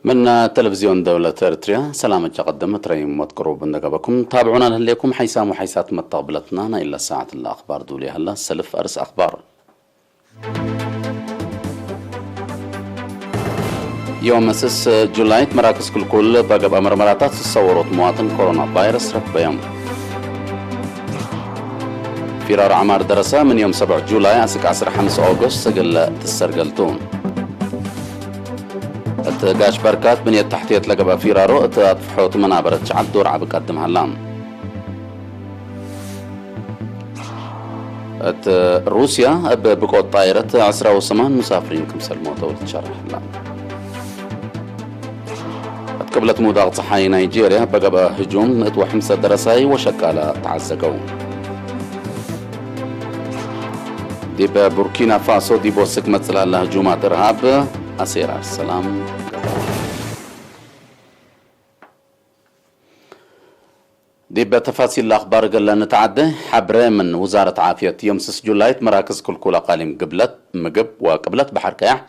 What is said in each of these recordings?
من تلفزيون دولة إريتريا سلامة قدمت رأيهم وتقرب بندقبكم تابعونا لكم حيسام وحيسات متقبلتنا إلا ساعة الأخبار دولي هلا سلف أرس أخبار يوم مسس جولاي مراكز كل بقى مرمراتات تصورت مواطن كورونا فيروس ركب يوم فرار عمار درسة من يوم 7 جولاي أسك 15 أغسطس سجل تسرقلتون قاش بركات بنية تحتية لقبا فيرارو اتفحوت منابرة شعب دور عب قدم هلان روسيا بقوة طائرة 10 مسافرين كمسل موتى وتشارح هلان قبلت موداغ صحاي نيجيريا بقبا هجوم اتو حمسة درساي وشكالة تعزقو ديب بوركينا فاسو ديبو سكمت سلالة هجومات إرهاب أسير السلام دي بتفاصيل الأخبار قلنا نتعدى حبرة من وزارة عافية يوم 6 جولاي مراكز كل أقاليم قبلت مقب وقبلت بحر كيح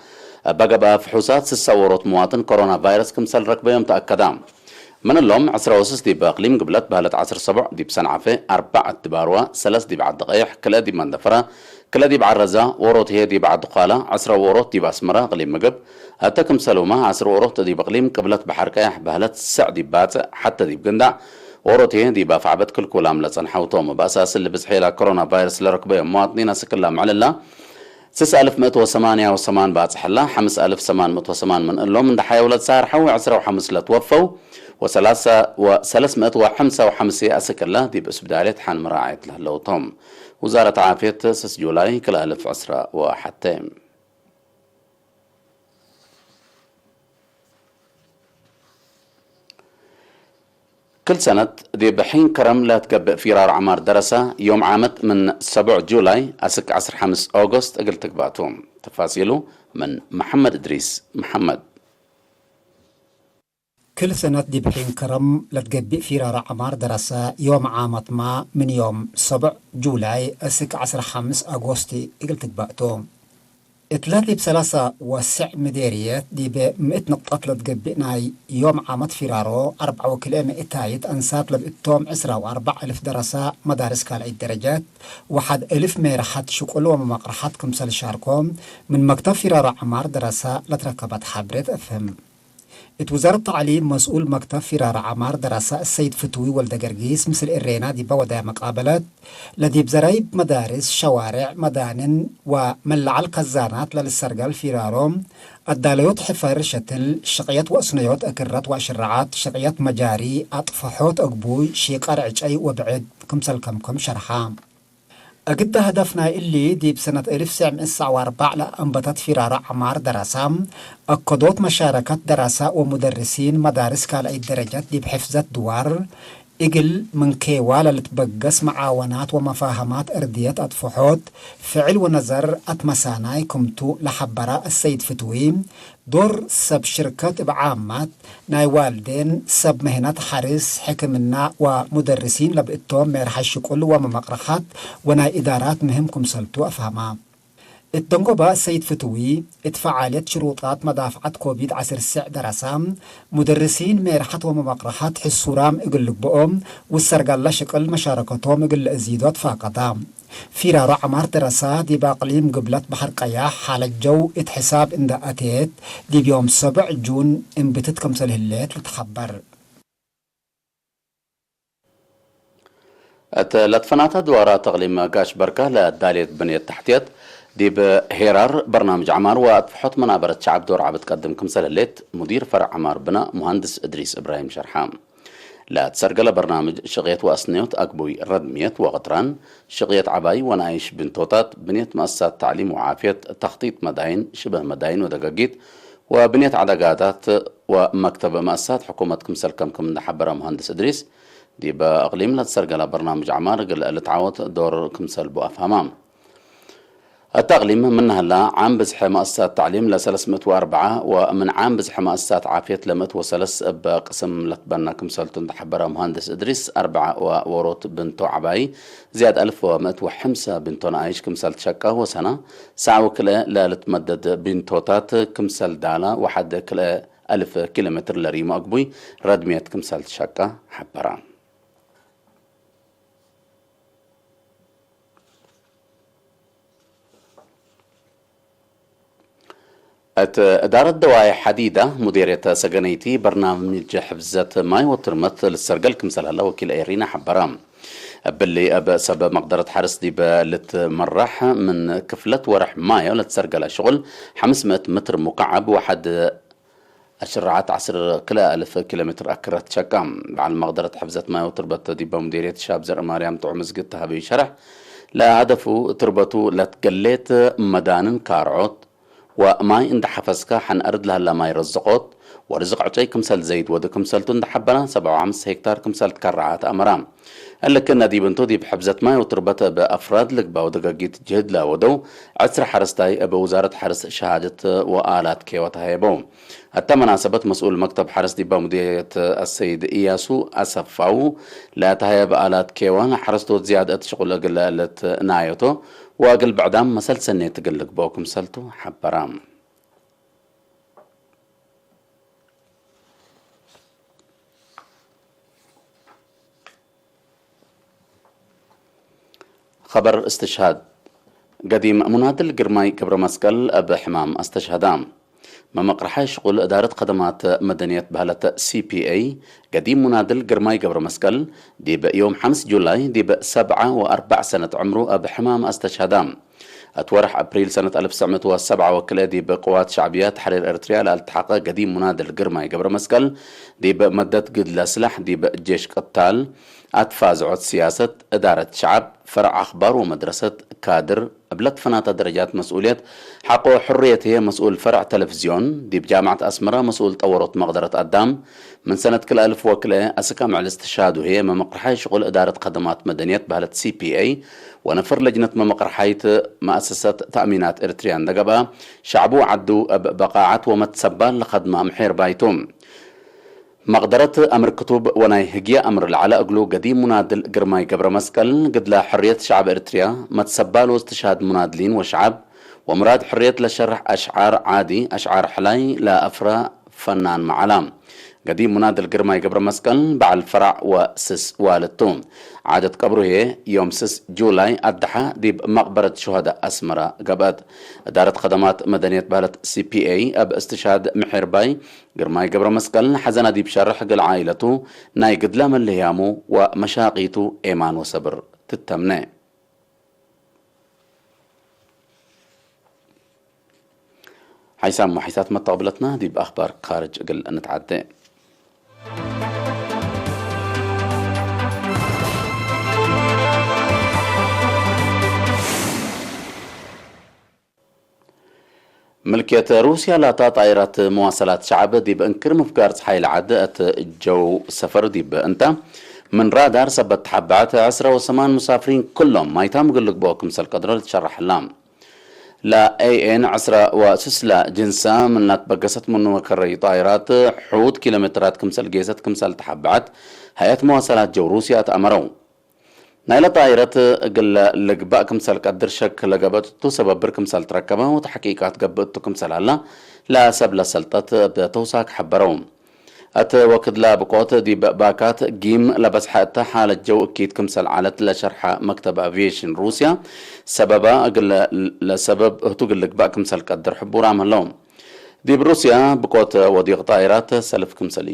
بقى فحوصات سصورت مواطن كورونا فيروس كمسل ركبة يوم تأكدام من اللوم 10 دي بأقليم قبلت بهلت 10 دي بسنعفة 4 دباروا 3 دي بعد دقيح كلا دي مندفرة كلا دي بعرزة وروت هي دي بعد قالة 10 وروت دي بأسمرة قليم مقب هتا كمسلوما 10 وروت دي بأقليم قبلت بحر كيح بهلت 9 دي باتع حتى دي بقندع وروتين دي بافعبت كل كلام لصنحوتهم بأساس اللي بزحيلها كورونا فيروس لركبهم مواطنين سكلهم على الله 6188 باصح الله 5808 من اللهم من دحيا ولد صار حوي 15 لتوفوا و355 أسك الله دي بأسبدالية حان مراعية لهلوتهم وزارة عافية 6 جولاي كل 1000 عسرة وحتى كل سنة دي بحين كرم لا تقبئ فرار عمار درسة يوم عامت من 7 جولاي أسك 15 أغسطس أقل تقباتهم تفاصيله من محمد إدريس محمد كل سنة دي بحين كرم لا تقبئ فرار عمار درسة يوم عامت ما من يوم 7 جولاي أسك 15 أغسطس أقل تقباتهم اتلاتي بثلاثة وسع مديريات دي بمئة نقطة لتقبئنا يوم عامت فرارو 4 كيلومتر اتايت انسات لبئتهم 4,000 درسة مدارس كالعيد درجات 1,000 ميرحات شكل ومقرحات كمسال شاركوم من مكتب فرارو عمار درسة لتركبت حبرت افهم وزارة التعليم مسؤول مكتب فرار عمار دراسة السيد فتوي والدقرقيس مثل الرينا دي بودا مقابلات لدي بزرايب مدارس شوارع مدانن وملع القزانات للسرقال فراروم الداليوت حفار شتل شقيات وأصنيوت أكرات وشرعات شقيات مجاري أطفحوت أقبوي شيقار عجأي وبعد كمسل كمكم شرحام أجد هدفنا اللي دي بسنة 1904 لأنبتت فرار عمار دراسة أكدوت مشاركة دراسة ومدرسين مدارس كالعي الدرجات دي بحفظة دوار إجل من كيوالة لتبقس معاونات ومفاهمات أردية أطفحوت فعل ونظر أتمساناي كمتو لحبراء السيد فتوي دور سب شركات بعامات ناي والدين سب مهنات حارس حكمنا ومدرسين لبقتهم ميرحش كل ومقرحات وناي إدارات مهمكم سلتو أفهما التنقبة السيد فتوي اتفعالت شروطات مدافعة كوفيد 19 درسام مدرسين ميرحات ومقرحات حسورام اقلق بقوم والسرقال لشقل مشاركتهم اقل ازيدات فاقدام فرار عمار دراسة دي باقليم قبلت بحر قياح حال الجو اتحساب انداءاتيت دي بيوم 7 جون انبتت كمسل هلات لتخبر لتفنات دوارا تغليم قاش بركة لدالية بنية تحتيت دي بهيرار برنامج عمار واتفحط منابرة شعب دور عبد قدم كمسل الليت مدير فرع عمار بناء مهندس إدريس إبراهيم شرحام لا تسرقل برنامج شغيت وأصنيوت أقبوي ردميت وغطران شغيت عباي ونعيش بنتوتات بنية مؤسسات تعليم وعافية تخطيط مداين شبه مداين ودقاقيت وبنية عدقاتات ومكتب مؤسسات حكومة كمسل كم نحبرها مهندس إدريس دي بأقليم لا تسرقل برنامج عمار قل تعوت دور كمسل بوأفهمام التغليم من هلا عام بزح مؤسسات تعليم ل 304 ومن عام بزح مؤسسات عافية ل 103 بقسم لتبنى كمسلتون تحبرها مهندس إدريس 4 وروت بنتو عباي زياد 1105 بنتو نعيش كمسلت شكا وسنة ساعة وكلا لا لتمدد بنتوتات كمسل دالا وحد كلا ألف كيلومتر لريم أقبوي ردمية كمسال شقة حبران إدارة دواعي حديدة مديرية سجنيتي برنامج حفزة ماي وترمت للسرقل كمسال هلا وكيل إيرينا حبرام باللي أب سبب مقدرة حرس دي لتمرح من كفلة ورح مايا لتسرقل شغل 500 متر مكعب واحد الشرعات عصر كلا ألف كيلومتر أكرت شكام على مقدرة حفزة ماي وتربط دي بمديرية شاب زر مريم تعمز قدتها بشرح لا هدفه تربطوا لتقليت مدان كارعوت وماي اند حفزكا حن أرد لها لا ماي رزقوت ورزق عطي كمسال زيد ودو كمسالتو اند حبنا 7.5 هكتار كمسالت كرعات أمرام قال لك إن دي بنتو دي بحفزة ماي وتربطها بأفراد لك باودقاقيت جهد لا ودو عسر حرستاي بوزارة حرس شهادة وآلات كيوتها يبو حتى مناسبة مسؤول مكتب حرس دي بمديرية السيد إياسو أسفاو لا تهيا بآلات كيوان حرستو زيادة شغل قلالة نايوتو وقل بعدام مسل سنة تقلق بوكم سلتو حبرام خبر استشهاد قديم منادل قرماي كبر مسكال أب حمام استشهدام ما مقرحي شغل إدارة خدمات مدنية بهالة CPA قديم منادل قرماي قبر مسكال دي بيوم 5 جولاي دي ب7 سنة عمره أب حمام استشهدام أتورح أبريل سنة 1907 وكلا دي بقوات شعبية تحرير إريتريا لالتحاق قديم منادل قرماي قبر مسكال دي بمدة قد لسلح دي بجيش قتال أتفاز عود سياسة إدارة شعب فرع أخبار ومدرسة كادر قبلت فناتا درجات مسؤولية حقه حرية هي مسؤول فرع تلفزيون دي بجامعة أسمرة مسؤول طورت مقدرة قدام من سنة كل ألف وكلا أسكام على الاستشهاد وهي مقرحي شغل إدارة خدمات مدنية بهالة CPA ونفر لجنة مقرحي مؤسسة تأمينات إريتريان دقبا شعبو عدو بقاعات ومتسبال لخدمة محير بايتوم مقدرة أمر كتب وناي هجية أمر العلاء أقلو قديم منادل قرماي قبر مسكل قد لا حرية شعب إريتريا ما تسبالو استشهاد منادلين وشعب ومراد حرية لشرح أشعار عادي أشعار حلاي لا أفرا فنان معلام قديم منادل قرماي قبر مسكل بعد الفرع وسس والدتوم عادة قبره هي يوم 6 جولاي أدحى دي مقبرة شهداء أسمرة قباد إدارة خدمات مدنية بهالة CPA أب استشهاد محير باي قرماي قبر مسكل حزنة دي بشرح قل عائلته ناي قدلام اللي هيامو ومشاقيته إيمان وصبر تتمنى حيسام وحيسات متقبلتنا دي بأخبار خارج قل نتعدى ملكية روسيا لا طائرات مواصلات شعب دي بانكر مفقار صحي العادة جو سفر دي بانتا من رادار سبت حبات 10 مسافرين كلهم ما يتام قلق بوكم سالقدرة تشرح اللام لا AN 10 وسسلة جنسة من لا تبقست منه كري طائرات حوت كيلومترات كمسال جيزت كمسال تحبعت هيئة مواصلات جو روسيا تأمروا نايلة طائرات قل لقباء كمسال قدر شك لقبت سبب بر كمسال تركبها وتحقيقات قبت كمسال هلا لا سبلا سلطات بتوساك حبروم أت وكد لا بقوت دي باكات جيم لبس حتى حالة جو أكيد كمسال عالت لشرح مكتب أفيشن روسيا سببا أقل لسبب هتوقل لك بقى كمسال قدر حبور عمل لهم دي بروسيا بقوت وضيق طائرات سلف كمسال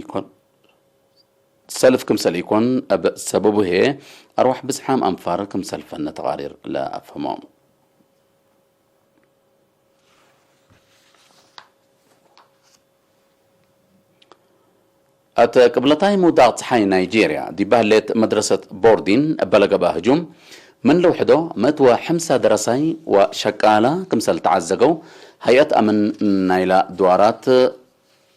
يكون سببه هي أروح بزحام أنفار كمسال فن تغارير لا أفهمهم أت قبلتاي مودات حي نيجيريا دي بهلت مدرسة بوردين بلغ بهجوم من لوحدو متوا حمسة درساي وشكالة كمسل تعزقو هيئة أمن نايلا دوارات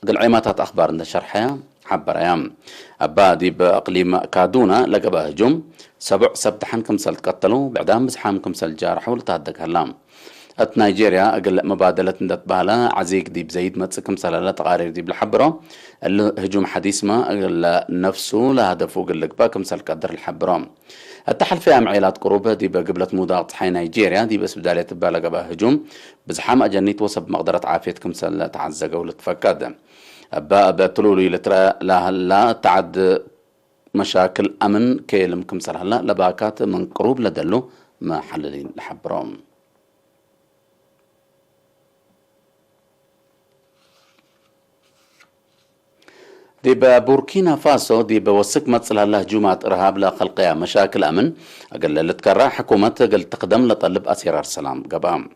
قلعيماتات أخبار نشرحها حبر أيام أبا دي بأقليم كادونا لقى بهجوم 7 سبتحن كمسل قتلوا بعدام بزحام كمسل جارحوا لتهدك هلام أت نيجيريا أقل مبادلة ندت بالا عزيق دي بزيد متسكم سلالة تغارير دي بالحبرة الهجوم حديث ما أقل نفسه لهدفه قل لك باكم سل قدر الحبرة التحل فيها معيلات قروبة دي بقبلة مضاغط حي نيجيريا دي بس بداية بالا قبا هجوم بزحام أجنيت وصب مقدرة عافيتكم سل تعزق ولتفكد بتلولي لترى لا تعد مشاكل أمن كيلم كمسل هلا لباكات من قروب لدلو محللين لحبرهم. دي بوركينا فاسو دي بوسك متصل الله جمعة إرهاب لا خلقيا مشاكل أمن أقل لتكرر حكومة قل تقدم لطلب أسيرار سلام قبام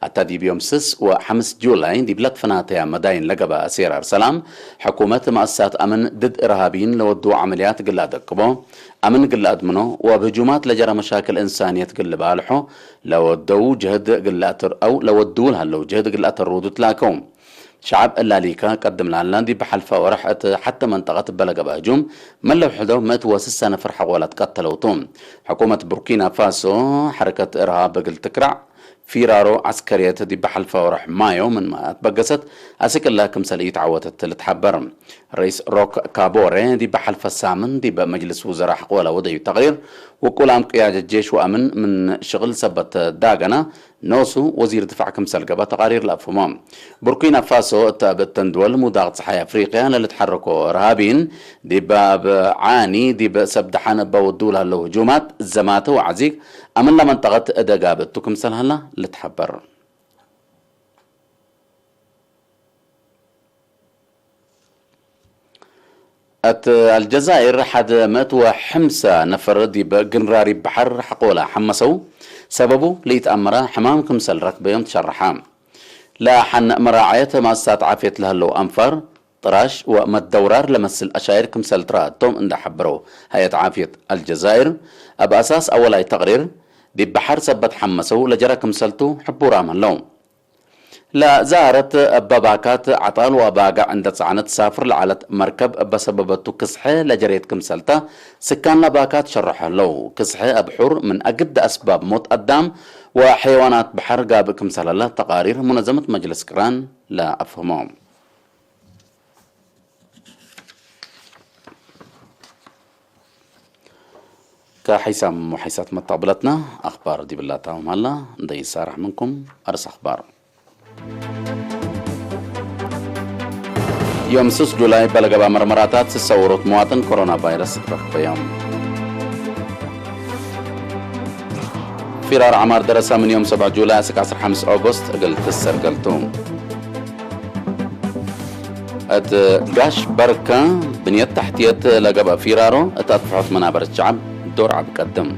أتا دي بيوم 6 و5 جولاي دي بلاد فناتيا مداين لقبا أسيرار سلام حكومة مؤسسات أمن ضد إرهابيين لودو عمليات قل أدقبو أمن قل أدمنو وبهجومات لجرى مشاكل إنسانية قل بالحو لودو جهد قل أتر أو لودو لها لو جهد قل أتر رودو تلاكوم شعب اللاليكا قدم لعلاندي بحلفة ورحت حتى منطقة بلغ بهجوم من لو حدو مات واسسة نفر حقولة قتلوتهم حكومة بوركينا فاسو حركة إرهاب قل تكرع فيرارو عسكرية دي بحلفة ورح مايو من ما اتبقست أسك الله كمسالية عوتت تلتحبر رئيس روك كابوري دي بحلفة السامن دي بمجلس وزراء حقولة وضعي تغيير وكل عام قيادة الجيش وأمن من شغل سبت داغنا نوسو وزير دفاع كمسال قبا تقارير الأفهمام بوركينا فاسو تابت تندول مداغت صحيح أفريقيا للتحركوا إرهابيين دي باب عاني دي بسبدحان بودولها له هجومات الزمات وعزيق أمن لمنطقة أدقابت كمسال هلا لتحبر الجزائر حد مات وحمسة نفر دي بقنراري بحر حقولا حمسو سببه ليتأمر حمام كمسل ركبيهم تشرحام لا حن مراعية مؤسسات عافية لها لو أنفر طراش ومدورار لمسل أشاير كمسل تراتهم إن حبرو هيئة عافية الجزائر بأساس أول أي تقرير دي بحر سبت حمسو لجرى كمسلتو حبو راما اللوم لا زارت باباكات عطال وباقع عند تصعنت سافر لعلت مركب بسببتو كسحة لجريت كمسلتا سكان لباكات شرح له كسحة أبحر من أجد أسباب موت قدام وحيوانات بحر قاب كمسل الله تقارير منظمة مجلس كران لا أفهمهم كحسام وحيسات مطابلتنا أخبار دي بالله تاهم هلا ندي سارح منكم أرس أخبار يوم 6 جولاي بلغ بمرمراتات تصورت مواطن كورونا فيروس رفق يوم فرار عمار درسة من يوم 7 جولاي 15 أغسطس قلت تسر قلتهم قاش بركة بنيت تحتيت لقبا فرارو اتطفحت منابر الشعب دور عب قدم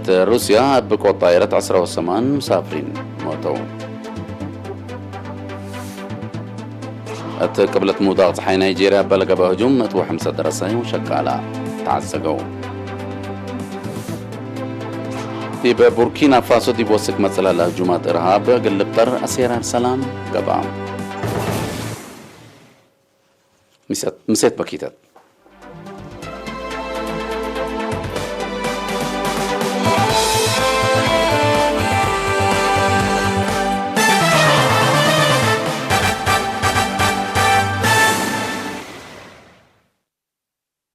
روسيا بقوة طائرة 18 مسافرين موتوا قبلت مضاغط حي نيجيريا بلغ بهجوم متو 5 درسين وشكالا تعزقوا دي بوركينا فاسو دي بوسك مثلا لهجومات إرهاب قلبتر أسيران سلام قبام مسيت بكيتت